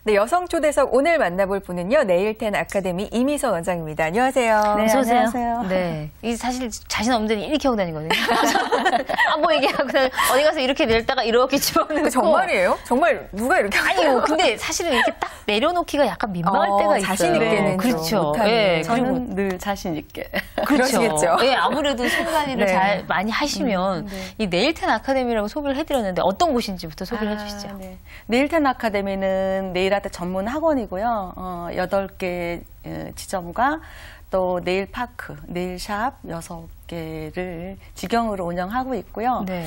네, 여성 초대석 오늘 만나볼 분은요. 네일텐 아카데미 이미선 원장입니다. 안녕하세요. 네, 안녕하세요. 네, 이 사실 자신 없는 데는 이렇게 하고 다니거든요. 뭐 얘기하고 어디 가서 이렇게 내렸다가 이렇게 집어넣고. 정말이에요? 정말 누가 이렇게 아니요. 근데 사실은 이렇게 딱 내려놓기가 약간 민망할 때가 있어요. 자신 있게는 네, 그렇죠. 네, 저는 늘 자신 있게. 그러시겠죠. 네, 아무래도 손 관리를 네. 잘 많이 하시면 이 네일텐 아카데미라고 소개를 해드렸는데 어떤 곳인지부터 소개를 해주시죠. 네. 네일텐 아카데미는 네일아트 전문 학원이고요. 8개 지점과 또 네일 파크, 네일샵 6개를 직영으로 운영하고 있고요. 네.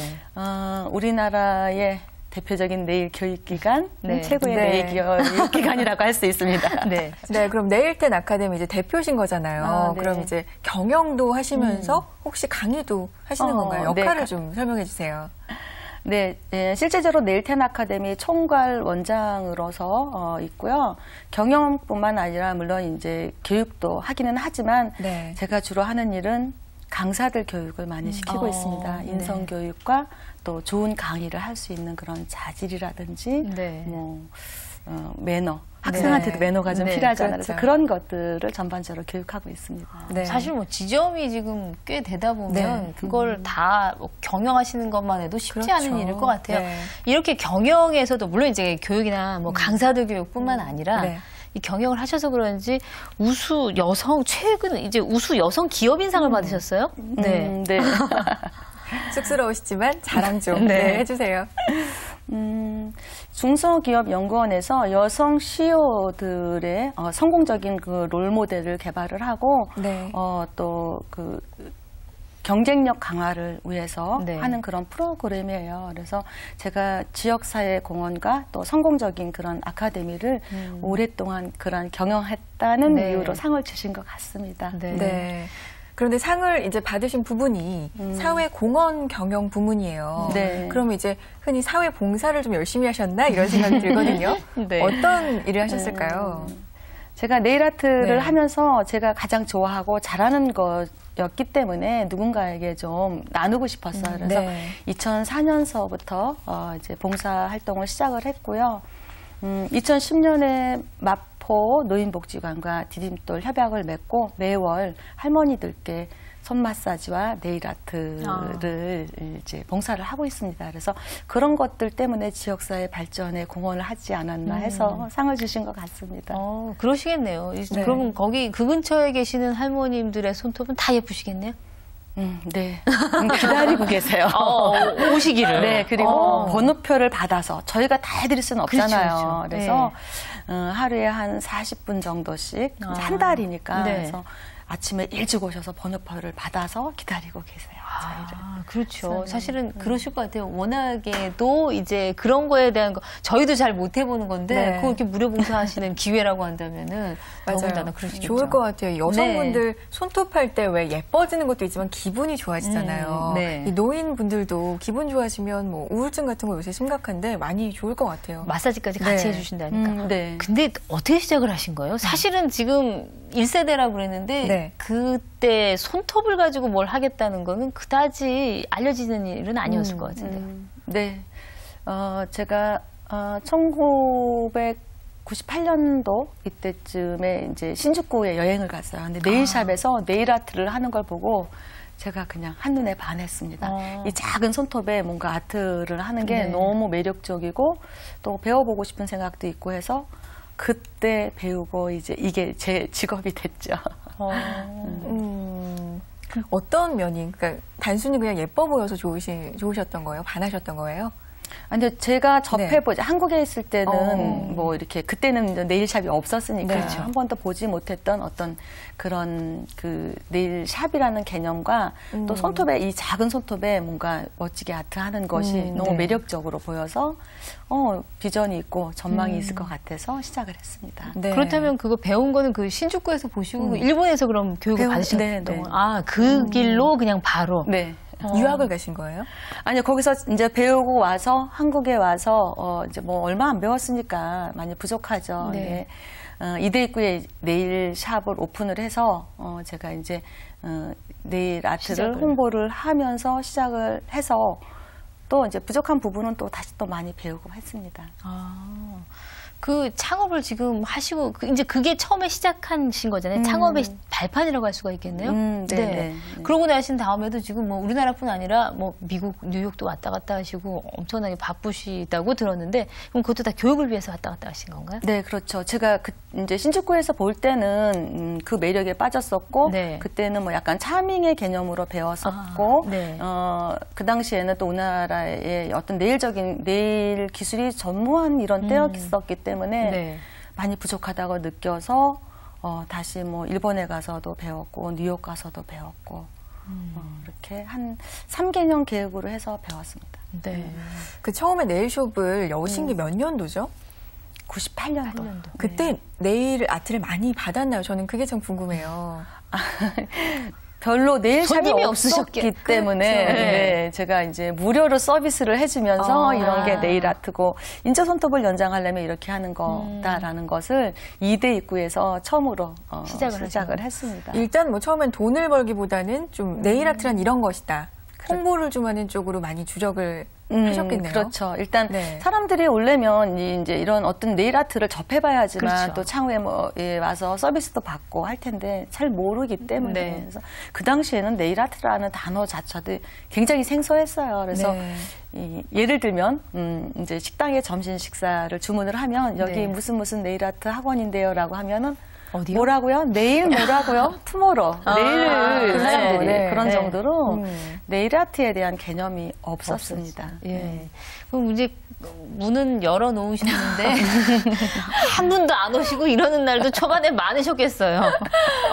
우리나라의 대표적인 네일 교육기관, 네. 최고의 네. 네일 교육기관이라고 할 수 있습니다. 네. 네, 그럼 네일텐 아카데미 이제 대표신 거잖아요. 네. 그럼 이제 경영도 하시면서 혹시 강의도 하시는 건가요? 네. 역할을 좀 설명해 주세요. 네, 실제적으로 네일텐 아카데미 총괄 원장으로서 있고요. 경영뿐만 아니라 물론 이제 교육도 하기는 하지만 네. 제가 주로 하는 일은 강사들 교육을 많이 시키고 있습니다. 네. 인성 교육과 또 좋은 강의를 할 수 있는 그런 자질이라든지 네. 뭐 매너, 학생한테도 매너가 좀 네, 필요하잖아요. 그렇죠. 그래서 그런 것들을 전반적으로 교육하고 있습니다. 네. 사실 뭐 지점이 지금 꽤 되다 보면 네. 그걸 다 경영하시는 것만 해도 쉽지 그렇죠. 않은 일일 것 같아요. 네. 이렇게 경영에서도 물론 이제 교육이나 뭐 강사들 교육뿐만 아니라 네. 이 경영을 하셔서 그런지 우수 여성 최근 이제 우수 여성 기업인상을 받으셨어요? 네. 네. 쑥스러우시지만 자랑 좀 네. 해주세요. 중소기업연구원에서 여성 CEO들의 성공적인 그 롤모델을 개발을 하고 네. 또 그 경쟁력 강화를 위해서 네. 하는 그런 프로그램이에요. 그래서 제가 지역사회 공헌과 또 성공적인 그런 아카데미를 오랫동안 그런 경영했다는 네. 이유로 상을 주신 것 같습니다. 네. 네. 그런데 상을 이제 받으신 부분이 사회 공헌 경영 부문이에요. 네. 그럼 이제 흔히 사회 봉사를 좀 열심히 하셨나 이런 생각이 들거든요. 네. 어떤 일을 하셨을까요? 제가 네일아트를 네. 하면서 제가 가장 좋아하고 잘하는 거였기 때문에 누군가에게 좀 나누고 싶었어요. 그래서 네. 2004년서부터 이제 봉사 활동을 시작을 했고요. 2010년에 마포 노인복지관과 디딤돌 협약을 맺고 매월 할머니들께 손 마사지와 네일 아트를 이제 봉사를 하고 있습니다. 그래서 그런 것들 때문에 지역사회 발전에 공헌을 하지 않았나 해서 상을 주신 것 같습니다. 그러시겠네요. 네. 그러면 거기 그 근처에 계시는 할머님들의 손톱은 다 예쁘시겠네요? 네. 기다리고 계세요. 오시기를. 네, 그리고 번호표를 받아서 저희가 다 해드릴 수는 없잖아요. 그렇죠. 그래서 하루에 한 40분 정도씩 이제 한 달이니까 네. 그래서 아침에 일찍 오셔서 번호표를 받아서 기다리고 계세요. 저희를. 그렇죠. 사실은 그러실 것 같아요. 워낙에도 이제 그런 거에 대한 거 저희도 잘 못 해보는 건데 네. 그거 이렇게 무료 봉사하시는 기회라고 한다면은 더군다나 맞아요. 그러시겠죠. 좋을 것 같아요. 여성분들 손톱할 때 왜 예뻐지는 것도 있지만 기분이 좋아지잖아요. 네. 이 노인분들도 기분 좋아지면 뭐 우울증 같은 거 요새 심각한데 많이 좋을 것 같아요. 마사지까지 같이 네. 해주신다니까. 네. 근데 어떻게 시작을 하신 거예요? 사실은 지금 1세대라고 그랬는데 네. 그때 손톱을 가지고 뭘 하겠다는 거는 그다지 알려지는 일은 아니었을 것 같은데요. 네. 제가 1998년도 이때쯤에 이제 신주쿠에 여행을 갔어요. 근데 네일샵에서 네일 아트를 하는 걸 보고 제가 그냥 한눈에 반했습니다. 이 작은 손톱에 뭔가 아트를 하는 게 네. 너무 매력적이고 또 배워보고 싶은 생각도 있고 해서 그때 배우고 이제 이게 제 직업이 됐죠. 어떤 면이, 그러니까 단순히 그냥 예뻐 보여서 좋으셨던 거예요? 반하셨던 거예요? 근데 제가 접해보자. 한국에 있을 때는 어. 뭐 이렇게 그때는 이제 네일샵이 없었으니까 네. 한 번도 보지 못했던 어떤 그런 그 네일샵이라는 개념과 또 손톱에 이 작은 손톱에 뭔가 멋지게 아트하는 것이 너무 네. 매력적으로 보여서 비전이 있고 전망이 있을 것 같아서 시작을 했습니다. 네. 그렇다면 그거 배운 거는 그 신주쿠에서 보시고 일본에서 그럼 교육을 받으셨던 네, 네. 그 길로 그냥 바로. 네. 유학을 가신 거예요? 아니요, 거기서 이제 배우고 와서 한국에 와서 이제 뭐 얼마 안 배웠으니까 많이 부족하죠. 네. 이대 입구에 네일 샵을 오픈을 해서 제가 이제 네일 아트를 홍보를 하면서 시작을 해서 또 이제 부족한 부분은 또 다시 또 많이 배우고 했습니다. 그 창업을 지금 하시고 이제 그게 처음에 시작하신 거잖아요. 창업의 발판이라고 할 수가 있겠네요. 네. 그러고 나신 다음에도 지금 뭐 우리나라뿐 아니라 뭐 미국, 뉴욕도 왔다 갔다 하시고 엄청나게 바쁘시다고 들었는데 그럼 그것도 다 교육을 위해서 왔다 갔다 하신 건가요? 네, 그렇죠. 제가 이제 신축구에서 볼 때는 그 매력에 빠졌었고 네. 그때는 뭐 약간 차밍의 개념으로 배웠었고 네. 그 당시에는 또 우리나라의 어떤 네일 기술이 전무한 이런 때였었기 때문에 네. 많이 부족하다고 느껴서 다시 뭐 일본에 가서도 배웠고 뉴욕 가서도 배웠고 이렇게 한 3개년 계획으로 해서 배웠습니다. 네. 그 처음에 네일숍을 여신 게 몇 년도죠? 98년도. 그때 네일 아트를 많이 받았나요? 저는 그게 참 궁금해요. 별로 네일샵이 손님이 없었기 때문에 그렇죠. 네, 제가 이제 무료로 서비스를 해주면서 이런 게 네일 아트고 인조 손톱을 연장하려면 이렇게 하는 거다라는 것을 2대 입구에서 처음으로 시작을 했습니다. 일단 뭐 처음엔 돈을 벌기보다는 좀 네일 아트란 이런 것이다. 홍보를 좀 하는 쪽으로 많이 주력을 하셨겠네요. 그렇죠. 일단 네. 사람들이 오려면 이제 이런 어떤 네일 아트를 접해봐야지만 그렇죠. 또 창후에 뭐 와서 서비스도 받고 할 텐데 잘 모르기 때문에 네. 그래서 그 당시에는 네일 아트라는 단어 자체도 굉장히 생소했어요. 그래서 네. 예를 들면 이제 식당에 점심 식사를 주문을 하면 여기 네. 무슨 네일 아트 학원인데요라고 하면은 어디요? 뭐라고요? 내일 뭐라고요? 투모로. 내일을 그런 정도, 네. 그런 네. 정도로 네일 아트에 대한 개념이 없었습니다. 예. 그럼 이제 문은 열어 놓으셨는데 한 분도 안 오시고 이러는 날도 초반에 많으셨겠어요.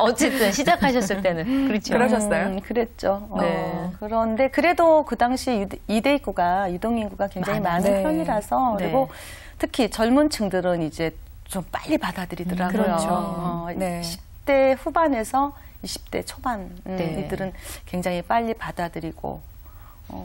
어쨌든 시작하셨을 때는 그렇죠. 그러셨어요? 그랬죠. 네. 그런데 그래도 그 당시 이대 입구가 유동 인구가 굉장히 많은 네. 편이라서 네. 그리고 특히 젊은 층들은 이제 좀 빨리 받아들이더라고요. 그렇죠. 네. 10대 후반에서 20대 초반 네. 이들은 굉장히 빨리 받아들이고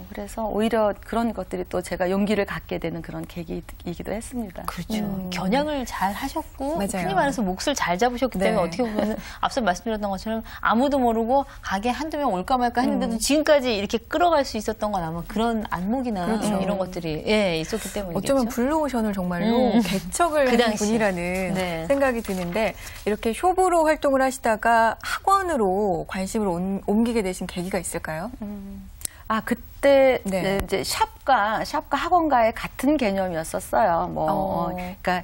그래서 오히려 그런 것들이 또 제가 용기를 갖게 되는 그런 계기이기도 했습니다. 그렇죠. 겨냥을 잘 하셨고 맞아요. 흔히 말해서 몫을 잘 잡으셨기 때문에 네. 어떻게 보면 앞서 말씀드렸던 것처럼 아무도 모르고 가게 한두 명 올까 말까 했는데도 지금까지 이렇게 끌어갈 수 있었던 건 아마 그런 안목이나 그렇죠. 이런 것들이 있었기 때문이겠죠. 어쩌면 블루오션을 정말로 개척을 그 한 당시. 분이라는 네. 생각이 드는데 이렇게 숍으로 활동을 하시다가 학원으로 관심을 옮기게 되신 계기가 있을까요? 그때 네. 이제 샵과 학원과의 같은 개념이었었어요. 그러니까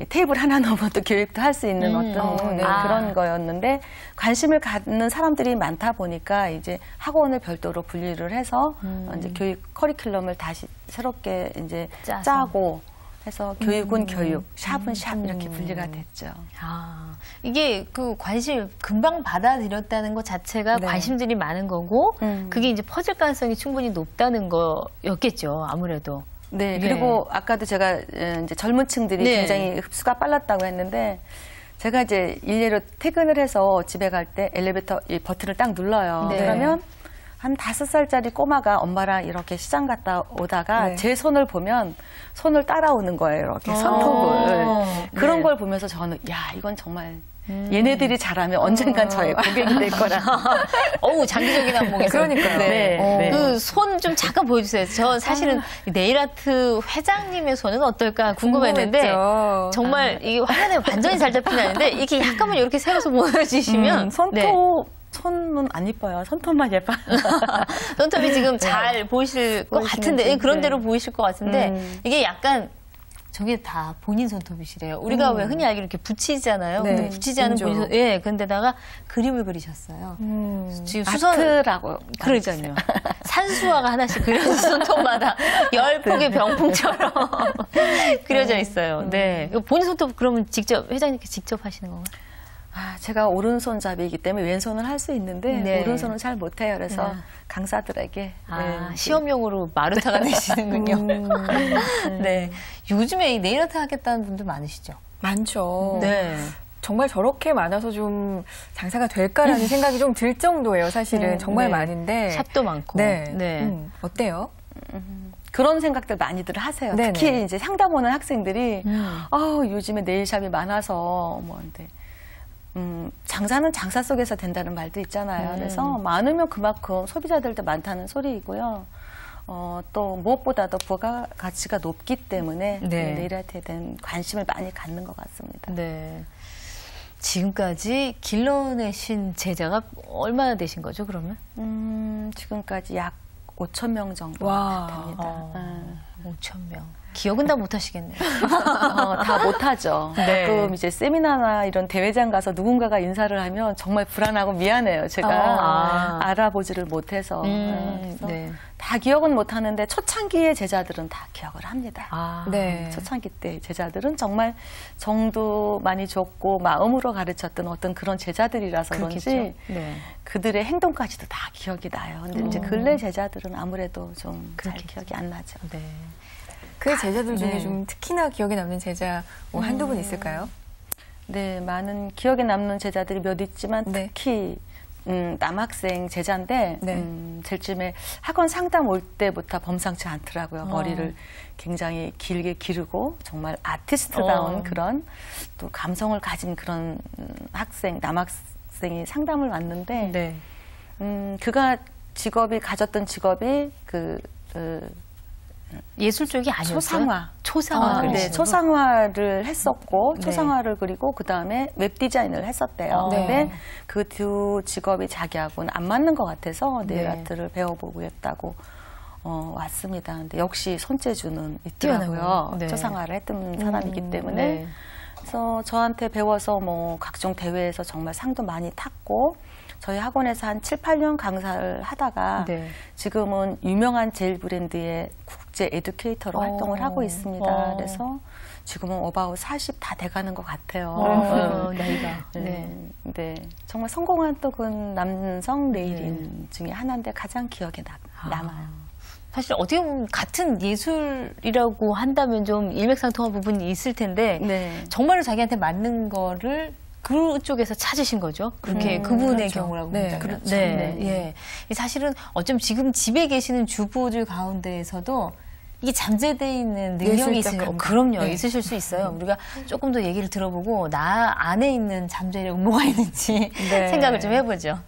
테이블 하나 넘어도 교육도 할 수 있는 어떤 네. 그런 거였는데 관심을 갖는 사람들이 많다 보니까 이제 학원을 별도로 분리를 해서 이제 교육 커리큘럼을 다시 새롭게 이제 짜고 해서 교육은 교육, 샵은 샵 이렇게 분리가 됐죠. 이게 그 관심 금방 받아들였다는 것 자체가 네. 관심들이 많은 거고 그게 이제 퍼질 가능성이 충분히 높다는 거였겠죠. 아무래도. 네, 그리고 아까도 제가 이제 젊은 층들이 네. 굉장히 흡수가 빨랐다고 했는데 제가 이제 일례로 퇴근을 해서 집에 갈 때 엘리베이터 이 버튼을 딱 눌러요. 네. 그러면 한 5살짜리 꼬마가 엄마랑 이렇게 시장 갔다 오다가 네. 제 손을 보면 손을 따라오는 거예요. 이렇게 손톱을. 그런 네. 걸 보면서 저는 이건 정말 얘네들이 잘하면 언젠간 저의 고객이 될 거라. 어우, 장기적인 안목에서. 그러니까요. 네. 그 손 좀 잠깐 보여주세요. 저 사실은 네일아트 회장님의 손은 어떨까 궁금했는데 궁금했죠. 정말 이게 화면에 완전히 잘 잡히는 않는데 이렇게 약간만 이렇게 세워서 보여주시면 손은 안 이뻐요. 손톱만 예뻐요. 손톱이 지금 잘 보이실 것 같은데 그런 대로 보이실 것 같은데 이게 약간 저게 다 본인 손톱이시래요. 우리가 왜 흔히 알기로 이렇게 붙이잖아요. 네, 근데 붙이지 않은 인조. 본인 손, 근데다가 그림을 그리셨어요. 지금 수선 아트라고. 그러니까요. 산수화가 하나씩 그려진 손톱마다 10폭의 병풍처럼 그려져 있어요. 네. 이거 본인 손톱 그러면 직접 회장님께 직접 하시는 건가요? 제가 오른손잡이이기 때문에 왼손은 할 수 있는데 네. 오른손은 잘 못해요. 그래서 강사들에게 시험용으로 마루타가 되시는군요. 네. 요즘에 이 네일아트 하겠다는 분들 많으시죠? 많죠. 네. 정말 저렇게 많아서 좀 장사가 될까라는 생각이 좀 들 정도예요. 사실은 정말 네. 많은데. 샵도 많고. 네. 어때요? 그런 생각들 많이들 하세요. 네네. 특히 이제 상담 오는 학생들이 요즘에 네일샵이 많아서 근데 장사는 장사 속에서 된다는 말도 있잖아요. 그래서 많으면 그만큼 소비자들도 많다는 소리이고요. 또 무엇보다도 부가가치가 높기 때문에 네. 네일 아트에 대한 관심을 많이 갖는 것 같습니다. 네. 지금까지 길러내신 제자가 얼마나 되신 거죠, 그러면? 지금까지 약 5,000명 정도 와. 됩니다. 5,000명. 기억은 다 못 하시겠네요. 다 못하죠. 네. 가끔 이제 세미나나 이런 대회장 가서 누군가가 인사를 하면 정말 불안하고 미안해요. 제가 알아보지를 못해서. 그래서 네. 다 기억은 못하는데 초창기의 제자들은 다 기억을 합니다. 네. 초창기 때 제자들은 정말 정도 많이 줬고 마음으로 가르쳤던 어떤 그런 제자들이라서 그런지 네. 그들의 행동까지도 다 기억이 나요. 근데 이제 근래 제자들은 아무래도 좀 잘 기억이 안 나죠. 네. 그 제자들 중에 네. 좀 특히나 기억에 남는 제자 뭐 한두 분 있을까요? 네, 많은 기억에 남는 제자들이 몇 있지만 네. 특히 남학생 제자인데 네. 제일 쯤에 학원 상담 올 때부터 범상치 않더라고요. 머리를 굉장히 길게 기르고 정말 아티스트다운 그런 또 감성을 가진 그런 남학생이 상담을 왔는데 네. 그가 가졌던 직업이 예술 쪽이 아니었어요? 초상화. 초상화. 네, 초상화를 했었고, 네. 초상화를 그리고 그 다음에 웹 디자인을 했었대요. 네. 근데 그 두 직업이 자기하고는 안 맞는 것 같아서 네일 네. 아트를 배워보고 했다고 왔습니다. 근데 역시 손재주는 있더라고요. 뛰어나고요. 네. 초상화를 했던 사람이기 때문에. 네. 그래서 저한테 배워서 뭐 각종 대회에서 정말 상도 많이 탔고, 저희 학원에서 한 7, 8년 강사를 하다가 네. 지금은 유명한 제일 브랜드의 국제 에듀케이터로 활동을 하고 있습니다. 그래서 지금은 어바웃 40 다 돼가는 것 같아요. 나이가. 네. 네. 정말 성공한 또 그 남성 네일인 중에 하나인데 가장 기억에 남아요. 사실 어떻게 보면 같은 예술이라고 한다면 좀 일맥상통한 부분이 있을 텐데 네. 정말로 자기한테 맞는 거를 그쪽에서 찾으신 거죠. 그렇게 그분의 그렇죠. 경우라고 네, 본다면. 그렇죠. 네, 네. 예. 사실은 어쩜 지금 집에 계시는 주부들 가운데에서도 이게 잠재되어 있는 능력이 예술적 있으요 감각. 그럼요. 네. 있으실 수 있어요. 우리가 조금 더 얘기를 들어보고 나 안에 있는 잠재력 뭐가 있는지 네. 생각을 좀 해보죠.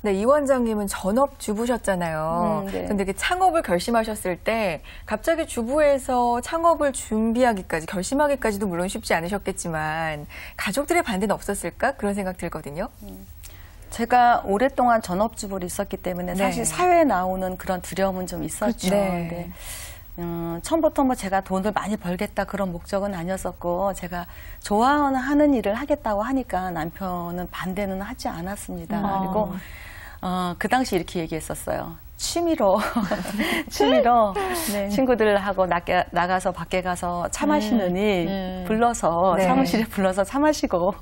네, 이 원장님은 전업 주부셨잖아요. 네. 근데 이렇게 창업을 결심하셨을 때 갑자기 주부에서 창업을 준비하기까지, 결심하기까지도 물론 쉽지 않으셨겠지만 가족들의 반대는 없었을까? 그런 생각 들거든요. 제가 오랫동안 전업주부로 있었기 때문에 네. 사실 사회에 나오는 그런 두려움은 좀 있었죠. 그렇죠. 네. 근데 처음부터 뭐 제가 돈을 많이 벌겠다 그런 목적은 아니었었고 제가 좋아하는 일을 하겠다고 하니까 남편은 반대는 하지 않았습니다. 그리고 그 당시 이렇게 얘기했었어요. 취미로 네. 친구들하고 나가서 밖에 가서 차 마시느니 불러서 네. 사무실에 불러서 차 마시고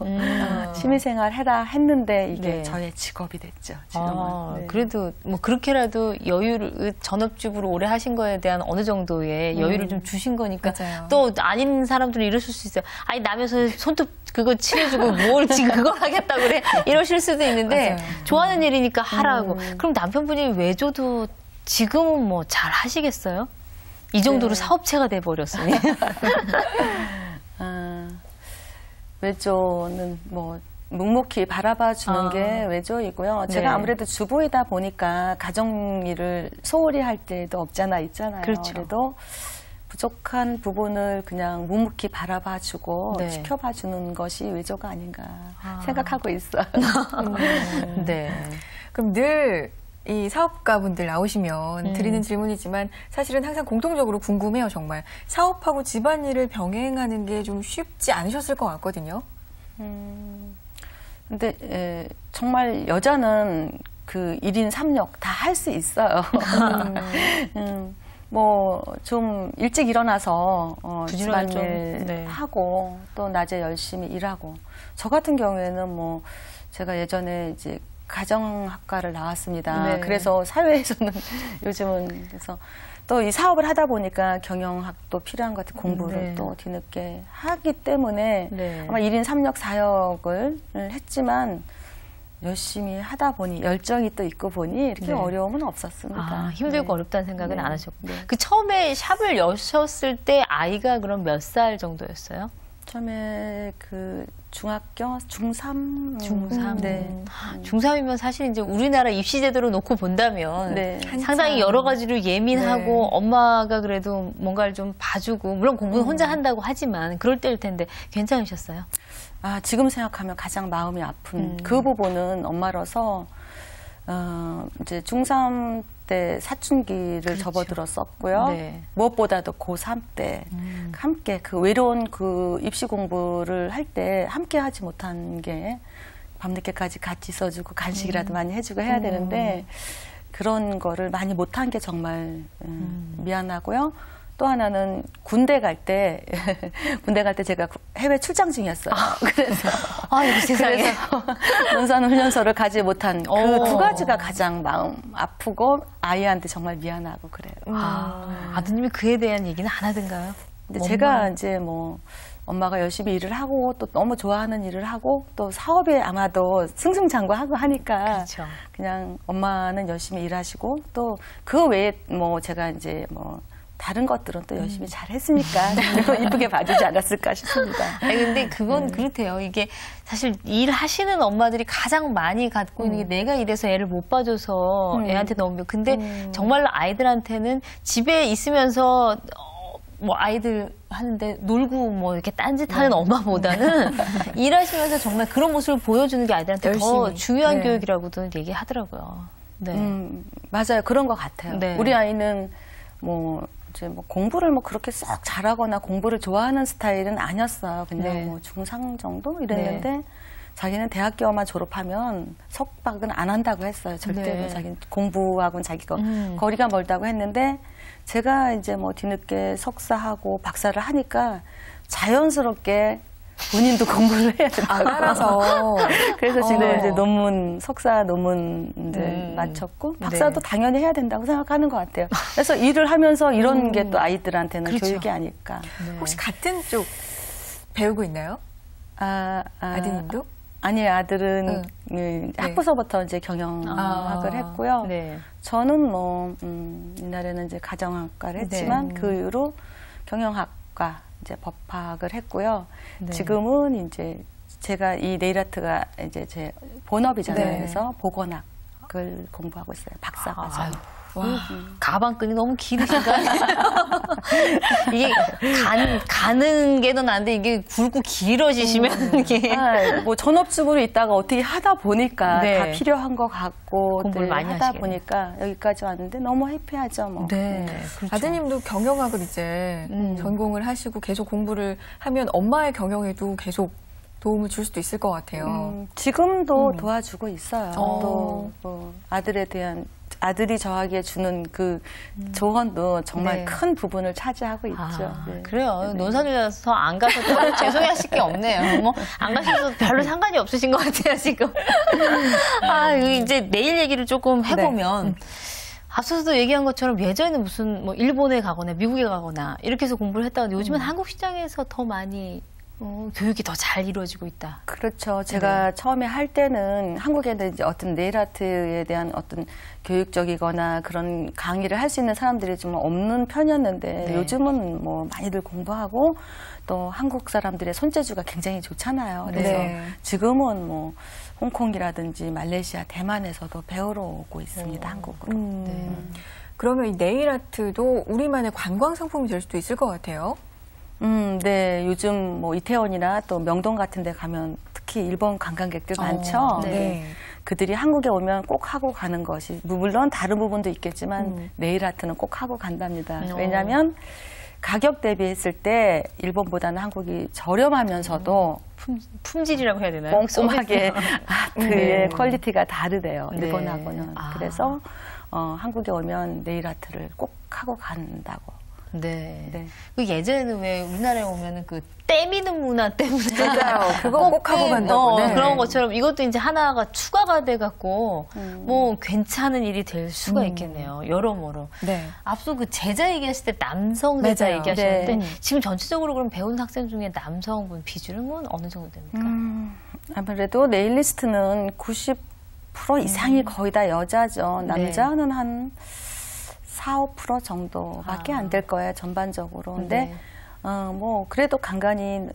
취미생활 해라 했는데 이게 네. 저의 직업이 됐죠. 지금은. 네. 그래도 뭐 그렇게라도 여유를 전업주부로 오래 하신 거에 대한 어느 정도의 여유를 좀 주신 거니까 맞아요. 또 아닌 사람들은 이러실 수 있어요. 아니 남에서 손톱 그거 칠해주고 뭘 지금 그걸 하겠다 그래 이러실 수도 있는데 맞아요. 좋아하는 일이니까 하라고. 그럼 남편분이 외조도 지금은 뭐 잘 하시겠어요? 이 정도로 네. 사업체가 돼버렸으니. 외조는 뭐 묵묵히 바라봐 주는 게 외조이고요. 제가 네. 아무래도 주부이다 보니까 가정 일을 소홀히 할 때도 없잖아 있잖아요. 그렇죠. 그래도 부족한 부분을 그냥 묵묵히 바라봐 주고 네. 지켜봐 주는 것이 외조가 아닌가 생각하고 있어요. 네. 그럼 늘 이 사업가분들 나오시면 드리는 질문이지만 사실은 항상 공통적으로 궁금해요, 정말. 사업하고 집안일을 병행하는 게 좀 쉽지 않으셨을 것 같거든요. 근데 정말 여자는 그 1인 3역 다 할 수 있어요. 뭐 좀 일찍 일어나서 부지런히 집안일 좀, 네. 하고 또 낮에 열심히 일하고 저 같은 경우에는 뭐 제가 예전에 이제 가정학과를 나왔습니다. 네. 그래서 사회에서는 요즘은 그래서 또 이 사업을 하다 보니까 경영학도 필요한 것 같아요. 공부를 네. 또 뒤늦게 하기 때문에 네. 아마 1인 3역 4역을 했지만 열심히 하다 보니 열정이 또 있고 보니 이렇게 네. 어려움은 없었습니다. 힘들고 네. 어렵다는 생각은 네. 안 하셨고. 네. 그 처음에 샵을 여셨을 때 아이가 그럼 몇 살 정도였어요? 처음에 그 중학교 중3 중3. 네. 중3이면 사실 이제 우리나라 입시 제도로 놓고 본다면 네. 상당히 여러 가지로 예민하고 네. 엄마가 그래도 뭔가를 좀 봐주고 물론 공부는 혼자 한다고 하지만 그럴 때일 텐데 괜찮으셨어요? 아, 지금 생각하면 가장 마음이 아픈 그 부분은 엄마로서 이제 중3 때 사춘기를 그렇죠. 접어들었었고요. 네. 무엇보다도 고3 때 함께 그 외로운 그 입시 공부를 할 때 함께 하지 못한 게 밤늦게까지 같이 있어주고 간식이라도 많이 해주고 해야 되는데 그런 거를 많이 못한 게 정말 미안하고요. 또 하나는 군대 갈 때 제가 해외 출장 중이었어요. 그래서 아이고 세상에. 논산훈련소를 가지 못한 그 두 가지가 가장 마음 아프고 아이한테 정말 미안하고 그래요. 아드님이 그에 대한 얘기는 안 하던가요? 근데 제가 이제 뭐 엄마가 열심히 일을 하고 또 너무 좋아하는 일을 하고 또 사업에 아마도 승승장구하고 하니까 그렇죠. 그냥 엄마는 열심히 일하시고 또 그 외에 뭐 제가 이제 뭐 다른 것들은 또 열심히 잘 했으니까 이쁘게 봐주지 않았을까 싶습니다. 아니, 근데 그건 그렇대요. 이게 사실 일하시는 엄마들이 가장 많이 갖고 있는 게 내가 이래서 애를 못 봐줘서 애한테 너무 근데 정말로 아이들한테는 집에 있으면서 뭐 아이들 하는데 놀고 뭐 이렇게 딴짓하는 엄마보다는 일하시면서 정말 그런 모습을 보여주는 게 아이들한테 더 열심히. 중요한 네. 교육이라고도 얘기하더라고요. 네. 맞아요. 그런 것 같아요. 네. 우리 아이는 뭐 이제 뭐 공부를 뭐 그렇게 싹 잘하거나 공부를 좋아하는 스타일은 아니었어요. 그냥 네. 뭐 중3 정도 이랬는데 자기는 대학교만 졸업하면 석박은 안 한다고 했어요. 절대로 네. 자기는 공부하고는 자기가 거리가 멀다고 했는데 제가 이제 뭐 뒤늦게 석사하고 박사를 하니까 자연스럽게 본인도 공부를 해야 된다고. 알아서. 그래서 지금 네. 이제 석사 논문 이제 마쳤고, 박사도 당연히 해야 된다고 생각하는 것 같아요. 그래서 일을 하면서 이런 게 또 아이들한테는 그렇죠. 교육이 아닐까. 혹시 같은 쪽 배우고 있나요? 아드님도? 아니에요. 아들은 학부서부터 이제 경영학을 했고요. 네. 저는 뭐, 옛날에는 이제 가정학과를 했지만 그 이후로 경영학과 이제 법학을 했고요. 네. 지금은 이제 제가 이 네일아트가 이제 제 본업이잖아요. 네. 그래서 보건학을 공부하고 있어요. 박사과정. 와, 가방끈이 너무 길으신 거 아니에요? 이게 가는 게 더 나은데 이게 굵고 길어지시면 이게 뭐 전업주부로 있다가 어떻게 하다 보니까 네. 다 필요한 것 같고 공부를 많이 하다 하시겠네요. 보니까 여기까지 왔는데 너무 해피하죠. 뭐. 네, 그렇죠. 아드님도 경영학을 이제 전공을 하시고 계속 공부를 하면 엄마의 경영에도 계속 도움을 줄 수도 있을 것 같아요. 지금도 도와주고 있어요. 또 뭐 아들이 저에게 주는 그 조언도 정말 네. 큰 부분을 차지하고 있죠. 네. 그래요. 논산이라서 안 가셔도 죄송해하실 게 없네요. 뭐 안 가셔도 별로 상관이 없으신 것 같아요 지금. 여기 이제 내일 얘기를 조금 해보면. 앞서서도 얘기한 것처럼 예전에는 무슨 뭐 일본에 가거나 미국에 가거나 이렇게 해서 공부를 했다가 요즘은 한국 시장에서 더 많이 교육이 더 잘 이루어지고 있다. 그렇죠. 제가 처음에 할 때는 한국에는 이제 어떤 네일아트에 대한 어떤 교육적이거나 그런 강의를 할 수 있는 사람들이 좀 없는 편이었는데 요즘은 뭐 많이들 공부하고 또 한국 사람들의 손재주가 굉장히 좋잖아요. 그래서 지금은 뭐 홍콩이라든지 말레이시아, 대만에서도 배우러 오고 있습니다. 한국으로. 그러면 이 네일 아트도 우리만의 관광 상품이 될 수도 있을 것 같아요. 네. 요즘 뭐 이태원이나 또 명동 같은 데 가면 특히 일본 관광객들 많죠. 네. 그들이 한국에 오면 꼭 하고 가는 것이, 물론 다른 부분도 있겠지만 네일 아트는 꼭 하고 간답니다. 왜냐하면 가격 대비했을 때 일본보다는 한국이 저렴하면서도 품질이라고 해야 되나요? 꼼꼼하게 아트의 퀄리티가 다르대요. 일본하고는. 아. 그래서 한국에 오면 네일 아트를 꼭 하고 간다고. 네. 네. 그 예전에는 왜 우리나라에 오면은 그 때미는 문화 때문에 맞아요. 그거 꼭 하고 간다고. 네. 그런 것처럼 이것도 이제 하나가 추가가 돼갖고 뭐 괜찮은 일이 될 수가 있겠네요. 여러모로. 네. 앞서 그 제자 얘기하실 때 남성 제자 맞아요. 얘기하셨는데 네. 지금 전체적으로 그럼 배우는 학생 중에 남성분 비중은 어느 정도 됩니까? 아무래도 네일리스트는 90% 이상이 거의 다 여자죠. 남자는 한 4, 5% 정도밖에 안 될 거예요, 전반적으로. 근데 뭐 그래도 간간히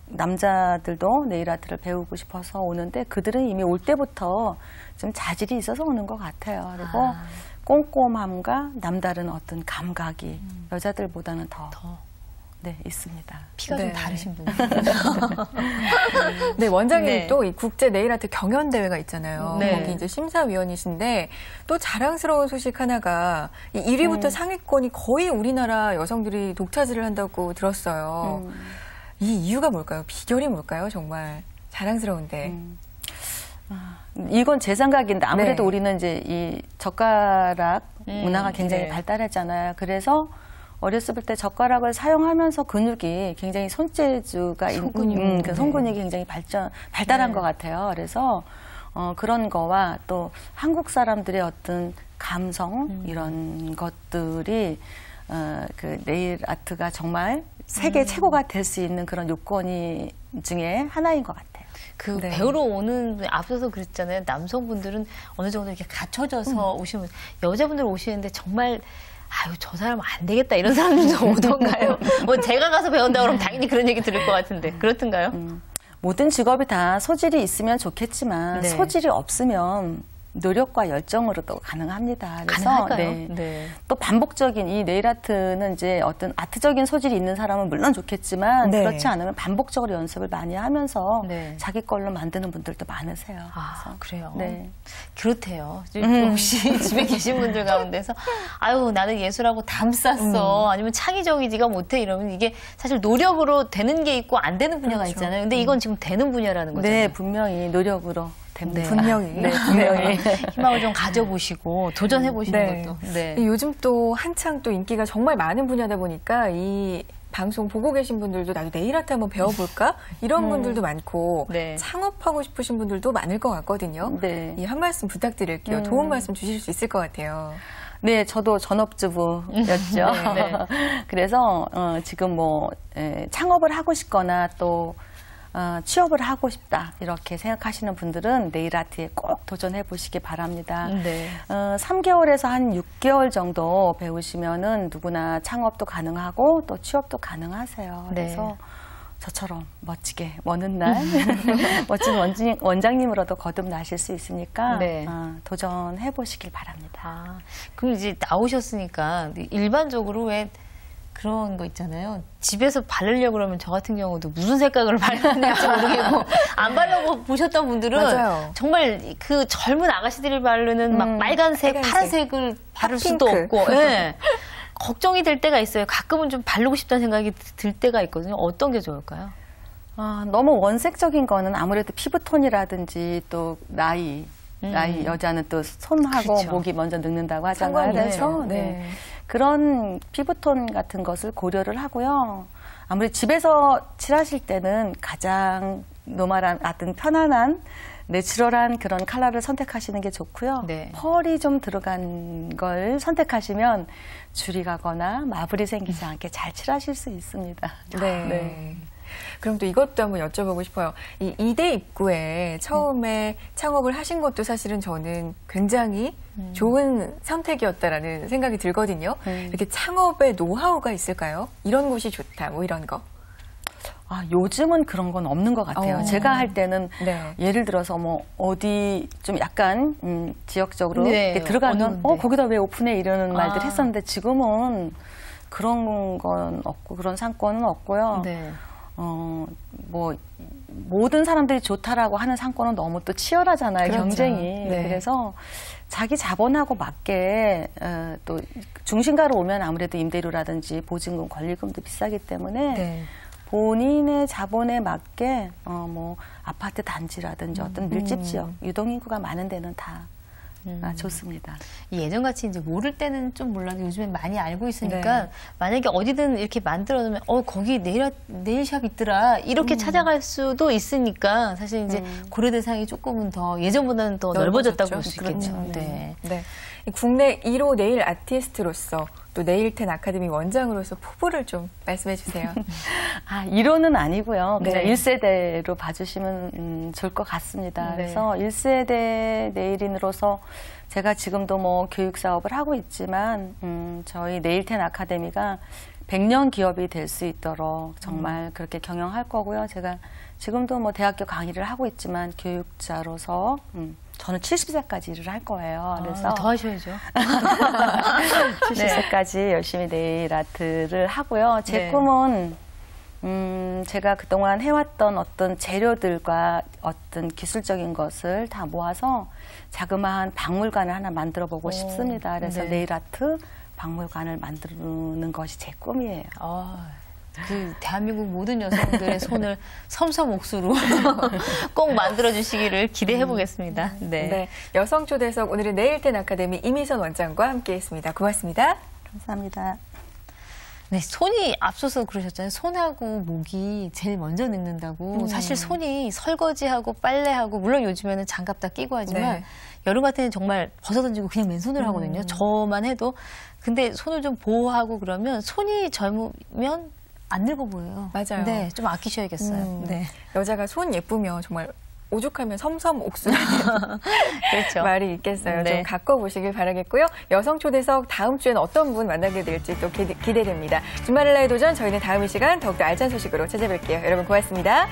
남자들도 네일 아트를 배우고 싶어서 오는데 그들은 이미 올 때부터 좀 자질이 있어서 오는 것 같아요. 그리고 꼼꼼함과 남다른 어떤 감각이 여자들보다는 더. 네, 있습니다. 피가 네. 좀 다르신 분. 네, 원장님 네. 또 이 국제 네일 아트 경연 대회가 있잖아요. 네. 거기 이제 심사위원이신데 또 자랑스러운 소식 하나가 이 1위부터 상위권이 거의 우리나라 여성들이 독차지를 한다고 들었어요. 이 이유가 뭘까요? 비결이 뭘까요? 정말 자랑스러운데. 이건 제 생각인데 아무래도 네. 우리는 이제 이 젓가락 문화가 굉장히 네. 발달했잖아요. 그래서 어렸을 때 젓가락을 사용하면서 근육이 굉장히 손재주가 손근육. 그 손근육이 굉장히 발달한 네. 것 같아요. 그래서 그런 거와 또 한국 사람들의 어떤 감성 이런 것들이 그 네일 아트가 정말 세계 최고가 될 수 있는 그런 요건이 중에 하나인 것 같아요. 그 네. 배우러 오는 분, 앞서서 그랬잖아요. 남성분들은 어느 정도 이렇게 갖춰져서 오시면 여자분들 오시는데 정말 아유 저 사람 안 되겠다 이런 사람들도 오던가요? 뭐 제가 가서 배운다 그러면 당연히 그런 얘기 들을 것 같은데 그렇던가요? 모든 직업이 다 소질이 있으면 좋겠지만 네. 소질이 없으면 노력과 열정으로도 가능합니다. 그래서 가능할까요? 네. 또 반복적인 이 네일 아트는 이제 어떤 아트적인 소질이 있는 사람은 물론 좋겠지만 네. 그렇지 않으면 반복적으로 연습을 많이 하면서 네. 자기 걸로 만드는 분들도 많으세요. 아, 그래요? 네. 그렇대요. 혹시 집에 계신 분들 가운데서 아유 나는 예술하고 담 쌌어 아니면 창의적이 네가 못해 이러면 이게 사실 노력으로 되는 게 있고 안 되는 분야가 그렇죠. 있잖아요. 근데 이건 지금 되는 분야라는 거잖아요. 네, 분명히 노력으로 됩니다. 분명히. 네, 분명히. 희망을 좀 가져보시고 도전해보시는 네. 것도. 네. 요즘 또 한창 또 인기가 정말 많은 분야다 보니까 이 방송 보고 계신 분들도 나도 네일 아트 한번 배워볼까? 이런 분들도 많고 네. 창업하고 싶으신 분들도 많을 것 같거든요. 네. 이 한 말씀 부탁드릴게요. 도움 말씀 주실 수 있을 것 같아요. 네, 저도 전업주부였죠. 네. 그래서 지금 뭐 창업을 하고 싶거나 또 취업을 하고 싶다 이렇게 생각하시는 분들은 네일 아트에 꼭 도전해 보시기 바랍니다. 네. 3개월에서 한 6개월 정도 배우시면은 누구나 창업도 가능하고 또 취업도 가능하세요. 네. 그래서 저처럼 멋지게 어느 날 멋진 원장님으로도 거듭나실 수 있으니까 네. 도전해 보시길 바랍니다. 아, 그럼 이제 나오셨으니까 일반적으로 왜 그런 거 있잖아요. 집에서 바르려고 그러면 저 같은 경우도 무슨 색깔을 바르는지 모르겠고 안 발라보셨던 분들은 맞아요. 정말 그 젊은 아가씨들이 바르는 막 빨간색, 빨간색. 파란색을 바를 수도 핫핑크. 없고 네. 걱정이 될 때가 있어요. 가끔은 좀 바르고 싶다는 생각이 들 때가 있거든요. 어떤 게 좋을까요? 너무 원색적인 거는 아무래도 피부톤이라든지 또 나이 여자는 또 손하고 그렇죠. 목이 먼저 늙는다고 하잖아요. 상관이 그래서 있죠. 네. 그런 피부톤 같은 것을 고려를 하고요. 아무래도 집에서 칠하실 때는 가장 노멀한, 편안한, 내추럴한 그런 컬러를 선택하시는 게 좋고요. 네. 펄이 좀 들어간 걸 선택하시면 줄이 가거나 마블이 생기지 않게 잘 칠하실 수 있습니다. 네. 그럼 또 이것도 한번 여쭤보고 싶어요. 이 이대 입구에 처음에 창업을 하신 것도 사실은 저는 굉장히 좋은 선택이었다라는 생각이 들거든요. 이렇게 창업의 노하우가 있을까요? 이런 곳이 좋다, 뭐 이런 거. 요즘은 그런 건 없는 것 같아요. 제가 할 때는 네. 예를 들어서 뭐 어디 좀 약간 지역적으로 네, 이렇게 들어가면 어려운데. 거기다 왜 오픈해 이러는 말들 했었는데 지금은 그런 건 없고 그런 상권은 없고요. 네. 뭐 모든 사람들이 좋다라고 하는 상권은 너무 또 치열하잖아요. 그렇죠. 경쟁이. 네. 그래서 자기 자본하고 맞게 또 중심가로 오면 아무래도 임대료라든지 보증금, 권리금도 비싸기 때문에 네. 본인의 자본에 맞게 뭐 아파트 단지라든지 어떤 밀집 지역, 유동인구가 많은 데는 다 좋습니다. 예전같이 이제 모를 때는 좀 몰라도 요즘엔 많이 알고 있으니까 네. 만약에 어디든 이렇게 만들어놓으면 거기 네일샵 있더라 이렇게 찾아갈 수도 있으니까 사실 이제 고려 대상이 조금은 더 예전보다는 더 넓어졌다고 볼 수 있겠죠. 그렇죠. 네. 네. 이 국내 1호 네일 아티스트로서 또 네일텐 아카데미 원장으로서 포부를 좀 말씀해 주세요. 1호는 아니고요. 그냥 네. 1세대로 봐주시면 좋을 것 같습니다. 네. 그래서 1세대 네일인으로서 제가 지금도 뭐 교육 사업을 하고 있지만 저희 네일텐 아카데미가 100년 기업이 될 수 있도록 정말 그렇게 경영할 거고요. 제가 지금도 뭐 대학교 강의를 하고 있지만 교육자로서 저는 70세까지 일을 할 거예요. 그래서 더 하셔야죠. 70세까지 열심히 네일 아트를 하고요. 제 네. 꿈은 제가 그동안 해왔던 어떤 재료들과 어떤 기술적인 것을 다 모아서 자그마한 박물관을 하나 만들어 보고 싶습니다. 그래서 네. 네일 아트 박물관을 만드는 것이 제 꿈이에요. 그 대한민국 모든 여성들의 손을 섬섬옥수로 꼭 만들어주시기를 기대해 보겠습니다. 네. 네. 여성 초대석 오늘은 네일텐 아카데미 이미선 원장과 함께했습니다. 고맙습니다. 감사합니다. 네, 손이 앞서서 그러셨잖아요. 손하고 목이 제일 먼저 늙는다고. 사실 손이 설거지하고 빨래하고 물론 요즘에는 장갑 다 끼고 하지만 네. 여름 같은 때는 정말 벗어던지고 그냥 맨손으로 하거든요. 저만 해도. 근데 손을 좀 보호하고 그러면 손이 젊으면 안 늙어 보여요. 맞아요. 네, 좀 아끼셔야겠어요. 네. 여자가 손 예쁘면 정말 오죽하면 섬섬옥수 그렇죠. 말이 있겠어요. 네. 좀 가꿔보시길 바라겠고요. 여성 초대석 다음 주에는 어떤 분 만나게 될지 또 기대됩니다. 주말의 나의 도전 저희는 다음 이 시간 더욱더 알찬 소식으로 찾아뵐게요. 여러분 고맙습니다.